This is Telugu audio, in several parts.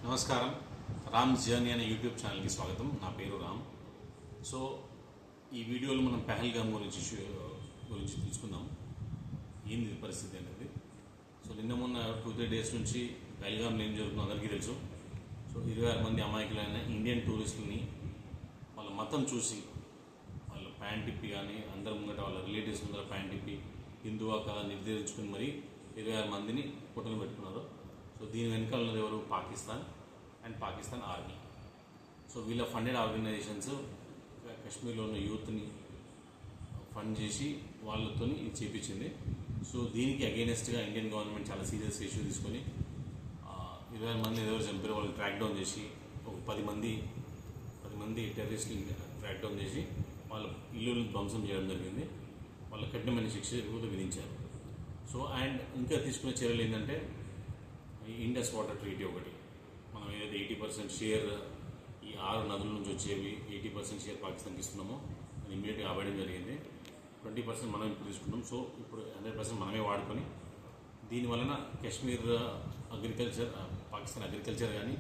నమస్కారం. రామ్స్ జర్నీ అనే యూట్యూబ్ ఛానల్కి స్వాగతం. నా పేరు రామ్. సో ఈ వీడియోలో మనం పహల్గామ్ గురించి తెలుసుకుందాం. ఏంది పరిస్థితి అనేది. సో నిన్న మొన్న 2-3 డేస్ నుంచి పహల్గామ్లో ఏం జరుగుతుందో అందరికీ తెలుసు. సో 26 మంది అమాయకులైన ఇండియన్ టూరిస్టులని వాళ్ళ మతం చూసి వాళ్ళ ప్యాంట్ ఇప్పి కానీ అందరి ముంగట వాళ్ళ రిలేటివ్స్ ముందర ప్యాంట్ ఇప్పి హిందువా కదా నిర్ధారించుకుని మరి 26 మందిని ఫోటోలు పెట్టుకున్నారు. సో దీని వెనకాల ఉన్నది ఎవరు? Pakistan and Pakistan army. So వీళ్ళ ఫండెడ్ ఆర్గనైజేషన్స్ కశ్మీర్లో ఉన్న యూత్ని ఫండ్ చేసి వాళ్ళతో ఇది చేపించింది. సో దీనికి అగెయినెస్ట్గా ఇండియన్ గవర్నమెంట్ చాలా సీరియస్ ఇష్యూ తీసుకొని 20 మంది ఎవరు చంపారు వాళ్ళని ట్రాక్ డౌన్ చేసి ఒక 10 మంది టెర్రరిస్టులు ట్రాక్ డౌన్ చేసి వాళ్ళ ఇల్లులను ధ్వంసం చేయడం జరిగింది. వాళ్ళ కఠినమైన శిక్ష కూడా విధించారు. సో అండ్ ఇంకా తీసుకునే చర్యలు ఏంటంటే ఈ ఇండస్ వాటర్ ట్రీటీ ఒకటి, మనం ఏదైతే 80% షేర్ ఈ 6 నదుల నుంచి వచ్చేవి 80% షేర్ పాకిస్తాన్కి ఇస్తున్నామో అది ఇమీడియట్గా ఆపేయడం జరిగింది. 20% మనం ఇప్పుడు తీసుకున్నాం. సో ఇప్పుడు 100% మనమే వాడుకొని దీనివలన కాశ్మీర్ అగ్రికల్చర్, పాకిస్తాన్ అగ్రికల్చర్ కానీ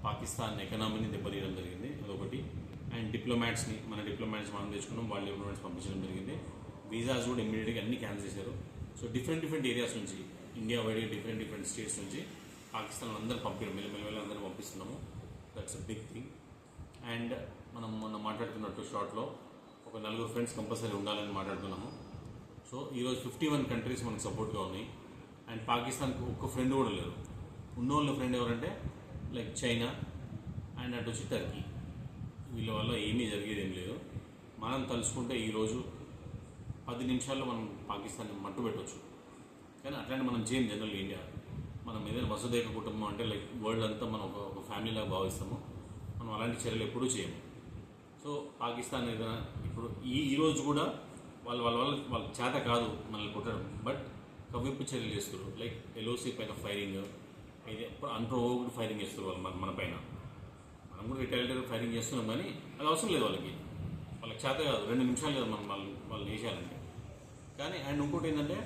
పాకిస్తాన్ ఎకనామీని దెబ్బతీయడం జరిగింది. అదొకటి. అండ్ మన డిప్లొమాట్స్ మనం తెచ్చుకున్నాం, వాళ్ళ డిప్లొమాట్స్ పంపించడం జరిగింది. వీసాస్ కూడా ఇమీడియట్గా అన్ని క్యాన్సిల్ చేశారు. సో డిఫరెంట్ ఏరియాస్ నుంచి, ఇండియా వైడ్గా డిఫరెంట్ స్టేట్స్ నుంచి పాకిస్తాన్ అందరూ మెల్లమెల్ల అందరూ పంపిస్తున్నాము. That's a big thing. And మనం మొన్న మాట్లాడుతున్నట్టు షార్ట్లో ఒక 4 ఫ్రెండ్స్ కంపల్సరీ ఉండాలని మాట్లాడుతున్నాము. సో ఈరోజు 51 కంట్రీస్ మనకు సపోర్ట్గా ఉన్నాయి. అండ్ పాకిస్తాన్కి ఒక్క ఫ్రెండ్ కూడా లేరు. ఉన్నోళ్ళ ఫ్రెండ్ ఎవరంటే లైక్ చైనా అండ్ అటు వచ్చి టర్కీ. వీళ్ళ వల్ల ఏమీ జరిగేది ఏం లేదు. మనం తలుచుకుంటే ఈరోజు 10 నిమిషాల్లో మనం పాకిస్తాన్ని మట్టు పెట్టవచ్చు. కానీ అట్లాంటి మనం చేయం. జనరల్ ఇండియా మనం ఏదైనా వసుదైక కుటుంబం అంటే లైక్ వరల్డ్ అంతా మనం ఒక ఫ్యామిలీలాగా భావిస్తాము. మనం అలాంటి చర్యలు ఎప్పుడూ చేయము. సో పాకిస్తాన్ ఏదైనా ఇప్పుడు ఈరోజు కూడా వాళ్ళ చేత కాదు మనల్ని కొట్టడం, బట్ కవ్వింపు చర్యలు చేస్తారు. లైక్ ఎల్ఓసి పైన ఫైరింగ్, ఇది అన్ప్రొవోక్డ్ ఫైరింగ్ చేస్తారు వాళ్ళు మన పైన. మనం కూడా రిటైల్డ్ ఫైరింగ్ చేస్తున్నాం, కానీ అది అవసరం లేదు వాళ్ళకి చేత కాదు. 2 నిమిషాలు కదా మనం వాళ్ళు వేసేయాలంటే. కానీ అండ్ ఇంకోటి ఏంటంటే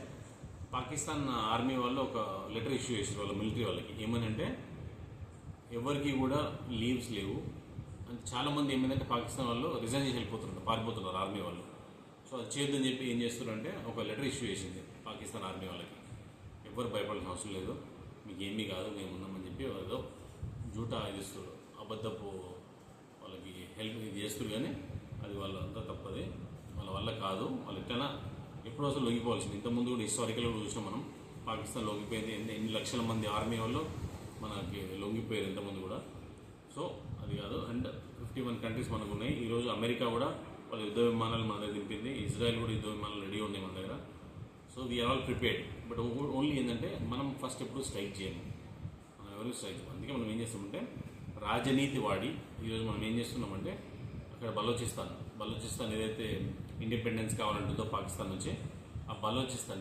పాకిస్తాన్ ఆర్మీ వాళ్ళు ఒక లెటర్ ఇష్యూ చేశారు వాళ్ళ మిలిటరీ వాళ్ళకి. ఏమని అంటే ఎవరికి కూడా లీవ్స్ లేవు. అండ్ చాలామంది ఏమైందంటే పాకిస్తాన్ వాళ్ళు రిజైన్ చేసి పారిపోతున్నారు ఆర్మీ వాళ్ళు. సో అది చేయొద్దని చెప్పి ఏం చేస్తారంటే ఒక లెటర్ ఇష్యూ చేసింది పాకిస్తాన్ ఆర్మీ వాళ్ళకి. ఎవరు భయపడాల్సిన అవసరం లేదు, మీకు ఏమీ కాదు, మేము ఉన్నామని చెప్పి ఏదో జూటా ఇది ఇస్తారు, అబద్ధపు వాళ్ళకి హెల్ప్ ఇది చేస్తారు. కానీ అది వాళ్ళంతా తప్పది, వాళ్ళ వల్ల కాదు. వాళ్ళు ఎట్లైనా ఎప్పుడు అసలు లొంగిపోవాల్సింది. ఇంతకుముందు కూడా హిస్టారికల్ కూడా చూసాం మనం. పాకిస్తాన్ లొంగిపోయింది, ఎన్ని లక్షల మంది ఆర్మీ వాళ్ళు మనకి లొంగిపోయారు ఇంతకుముందు కూడా. సో అది కాదు. అండ్ 51 కంట్రీస్ మనకు ఉన్నాయి. ఈరోజు అమెరికా కూడా వాళ్ళ యుద్ధ విమానాలు మన దగ్గర దింపింది. ఇజ్రాయెల్ కూడా యుద్ధ విమానాలు రెడీ ఉన్నాయి మన దగ్గర. So we are all prepared. But only ఏంటంటే మనం ఫస్ట్ ఎప్పుడు స్ట్రైక్ చేయము, మనం ఎవరికి స్ట్రైక్ చేయము. అందుకే మనం ఏం చేస్తామంటే రాజనీతి వాడి ఈరోజు మనం ఏం చేస్తున్నామంటే అక్కడ బలోచిస్తాన్ ఏదైతే ఇండిపెండెన్స్ కావాలంటుందో పాకిస్తాన్ నుంచి, ఆ బలోచిస్తాన్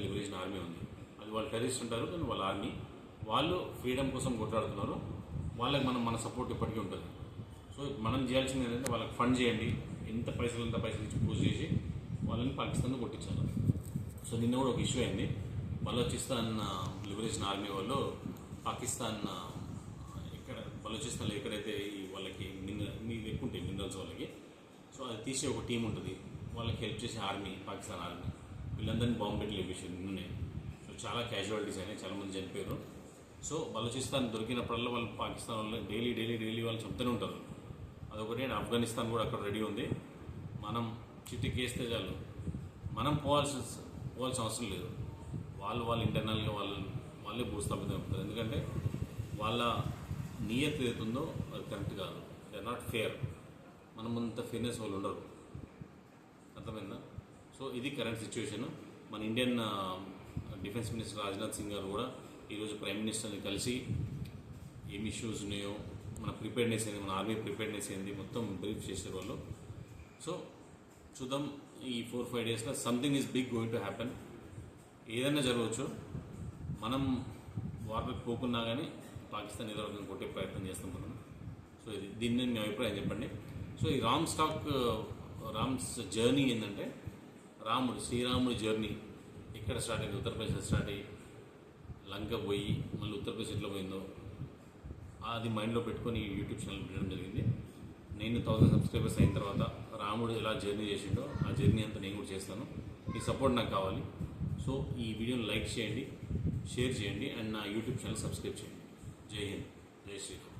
లిబరేషన్ ఆర్మీ ఉంది. అది వాళ్ళు టెర్రరిస్ట్ ఉంటారు, కానీ వాళ్ళ ఆర్మీ వాళ్ళు ఫ్రీడమ్ కోసం కొట్లాడుతున్నారు. వాళ్ళకి మన సపోర్ట్ ఇప్పటికీ ఉంటుంది. సో మనం చేయాల్సింది ఏంటంటే వాళ్ళకి ఫండ్ చేయండి, ఎంత పైసలు ఇచ్చి పూజ చేసి వాళ్ళని పాకిస్తాన్ కొట్టించాలి. సో నిన్న కూడా ఒక ఇష్యూ అయింది. బలోచిస్తాన్ లిబరేషన్ ఆర్మీ వాళ్ళు పాకిస్తాన్ బలోచిస్తాన్లో ఎక్కడైతే వాళ్ళకి ఎక్కువ ఉంటాయి మినరల్స్ వాళ్ళకి, సో అది తీసే ఒక టీం ఉంటుంది, వాళ్ళకి హెల్ప్ చేసే ఆర్మీ, పాకిస్తాన్ ఆర్మీ వీళ్ళందరినీ బాంబు పెట్టి లేపేసారు నిన్నే. సో చాలా క్యాజువాలిటీస్ అయినాయి, చాలామంది చనిపోయారు. సో బలోచిస్తాన్ దొరికినప్పుడల్లా వాళ్ళు పాకిస్తాన్ వాళ్ళు డైలీ వాళ్ళు చెప్తూనే ఉంటారు. అదొకటి. ఆఫ్ఘనిస్తాన్ కూడా అక్కడ రెడీ ఉంది. మనం చిట్టికేస్తే చాలు, మనం పోవాల్సిన అవసరం లేదు. వాళ్ళు ఇంటర్నల్గా వాళ్ళే భూస్థాపితం అవుతారు. ఎందుకంటే వాళ్ళ నియత్ ఏదైతుందో అది కరెక్ట్ కాదు. They are not fair. మనమంత ఫేర్నెస్ వాళ్ళు ఉండరు. అర్థమైందా? సో ఇది కరెంట్ సిచ్యువేషన్. మన Indian defence minister Rajnath Singh garu కూడా ఈరోజు ప్రైమ్ మినిస్టర్ని కలిసి ఏం ఇష్యూస్ ఉన్నాయో, మన ప్రిపేర్నెస్ ఏంది, మన ఆర్మీ ప్రిపేర్నెస్ ఏంది మొత్తం బ్రీఫ్ చేశారు వాళ్ళు. సో చూద్దాం, ఈ 4-5 డేస్లో something is big going to happen. ఏదైనా జరగవచ్చు. మనం వార్లకు పోకున్నా కానీ పాకిస్తాన్ ఏదో రకంగా కొట్టే ప్రయత్నం చేస్తాం మనం. సో దీన్ని మీ అభిప్రాయం చెప్పండి. సో ఈ రామ్స్ జర్నీ ఏంటంటే శ్రీరాముడి జర్నీ ఎక్కడ స్టార్ట్ అయింది? ఉత్తరప్రదేశ్ స్టార్ట్ అయ్యి లంక పోయి మళ్ళీ ఉత్తరప్రదేశ్ ఎట్లా పోయిందో, అది మైండ్లో పెట్టుకొని ఈ యూట్యూబ్ ఛానల్ పెట్టడం జరిగింది. నేను 1000 సబ్స్క్రైబర్స్ అయిన తర్వాత రాముడు ఎలా జర్నీ చేసిండో ఆ జర్నీ అంతా నేను కూడా చేస్తాను. మీ సపోర్ట్ నాకు కావాలి. సో ఈ వీడియోని లైక్ చేయండి, షేర్ చేయండి అండ్ నా యూట్యూబ్ ఛానల్ సబ్స్క్రైబ్ చేయండి. జై హింద్, జై శ్రీరామ్.